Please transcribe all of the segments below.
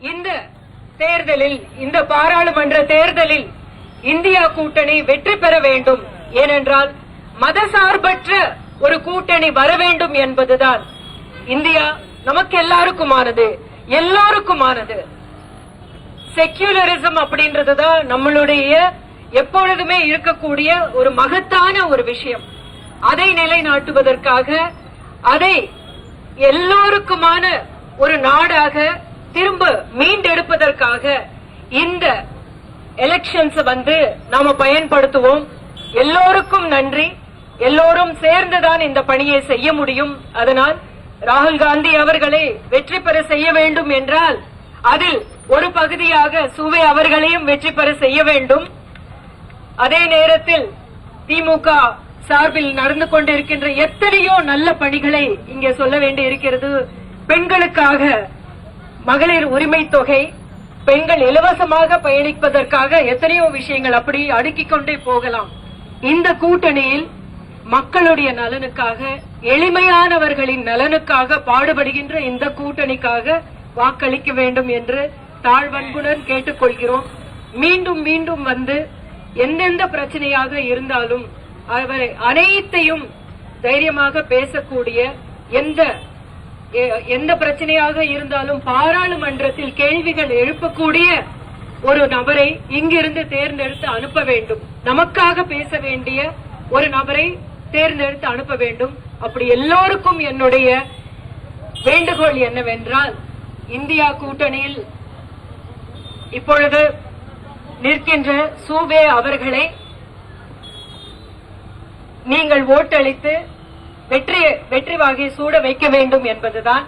இந்த தேர்தலில், இந்த பாராளுமன்ற தேர்தலில் இந்தியா கூட்டணி வெற்றி பெற வேண்டும். ஏனென்றால் மதசார்பற்ற ஒரு கூட்டணி வர வேண்டும் என்பதுதான் இந்தியா நமக்கு எல்லாருக்குமானது, எல்லோருக்குமானது. செக்யூலரிசம் அப்படின்றதுதான் நம்மளுடைய எப்பொழுதுமே இருக்கக்கூடிய ஒரு மகத்தான ஒரு விஷயம். அதை நிலைநாட்டுவதற்காக, அதை எல்லோருக்குமான ஒரு நாடாக திரும்ப மீண்டெடுப்பதற்காக இந்த எலெக்ஷன்ஸ் நாம பயன்படுத்துவோம். எல்லோருக்கும் நன்றி. எல்லோரும் சேர்ந்துதான் இந்த பணியை செய்ய முடியும். அதனால் ராகுல் காந்தி அவர்களை வெற்றி பெற செய்ய வேண்டும் என்றால் அதில் ஒரு பகுதியாக சூவே அவர்களையும் வெற்றி பெற செய்ய வேண்டும். அதே நேரத்தில் திமுக சார்பில் நடந்து கொண்டிருக்கின்ற எத்தனையோ நல்ல பணிகளை இங்கே சொல்ல வேண்டி இருக்கிறது. பெண்களுக்காக மகளிர் உரிமை தொகை, பெண்கள் இலவசமாக பயணிப்பதற்காக எத்தனையோ விஷயங்கள் அப்படி அடுக்கிக் கொண்டே போகலாம். இந்த கூட்டணியில் மக்களுடைய நலனுக்காக, எளிமையானவர்களின் நலனுக்காக பாடுபடுகின்ற இந்த கூட்டணிக்காக வாக்களிக்க வேண்டும் என்று தாழ்வன்புடன் கேட்டுக்கொள்கிறோம். மீண்டும் மீண்டும் எந்தெந்த பிரச்சனையாக இருந்தாலும் அவரை அனைத்தையும் தைரியமாக பேசக்கூடிய, எந்த பிரச்சனையாக இருந்தாலும் பாராளுமன்றத்தில் கேள்விகள் எழுப்பக்கூடிய ஒரு நபரை இங்கிருந்து தேர்ந்தெடுத்து அனுப்ப வேண்டும். நமக்காக பேச வேண்டிய ஒரு நபரை தேர்ந்தெடுத்து அனுப்ப வேண்டும். அப்படி எல்லோருக்கும் என்னுடைய வேண்டுகோள் என்னவென்றால், இந்தியா கூட்டணியில் இப்பொழுது நிற்கின்ற சூவே அவர்களை நீங்கள் ஓட்டளித்து வெற்றி வாகை சூட வைக்க வேண்டும் என்பதுதான்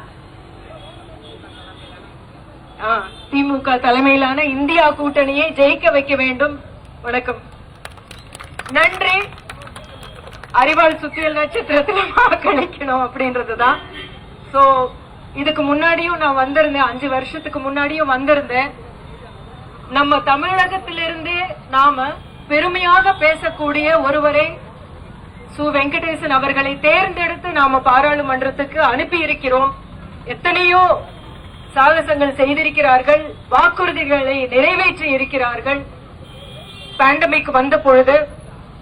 திமுக தலைமையிலான இந்தியா கூட்டணியை ஜெயிக்க வைக்க வேண்டும். வணக்கம், நன்றி. அறிவாள் சுத்தியல் நட்சத்திரத்துல வாக்களிக்கணும் அப்படின்றதுதான். சோ இதுக்கு முன்னாடியும் நான் வந்திருந்தேன், 5 வருஷத்துக்கு முன்னாடியும் வந்திருந்தேன். நம்ம தமிழகத்திலிருந்து நாம பெருமையாக பேசக்கூடிய ஒருவரை சு வெங்கடேசன் அவர்களை தேர்ந்தெடுத்து நாம பாராளுமன்றத்துக்கு அனுப்பி இருக்கிறோம். எத்தனையோ சாகசங்கள் செய்திருக்கிறார்கள், வாக்குறுதிகளை நிறைவேற்றி இருக்கிறார்கள். பேண்டமிக் வந்த பொழுது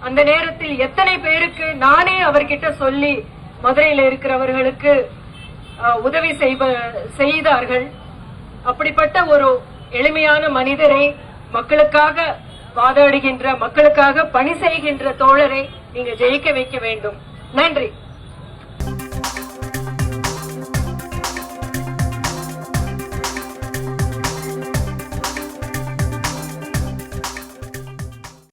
அந்த நேரத்தில் எத்தனை பேருக்கு நானே அவர்கிட்ட சொல்லி மதுரையில் இருக்கிறவர்களுக்கு உதவி செய்தார்கள். அப்படிப்பட்ட ஒரு எளிமையான மனிதரை, மக்களுக்காக வாதாடுகின்ற, மக்களுக்காக பணி செய்கின்ற தோழரை நீங்க ஜெயிக்க வைக்க வேண்டும். நன்றி.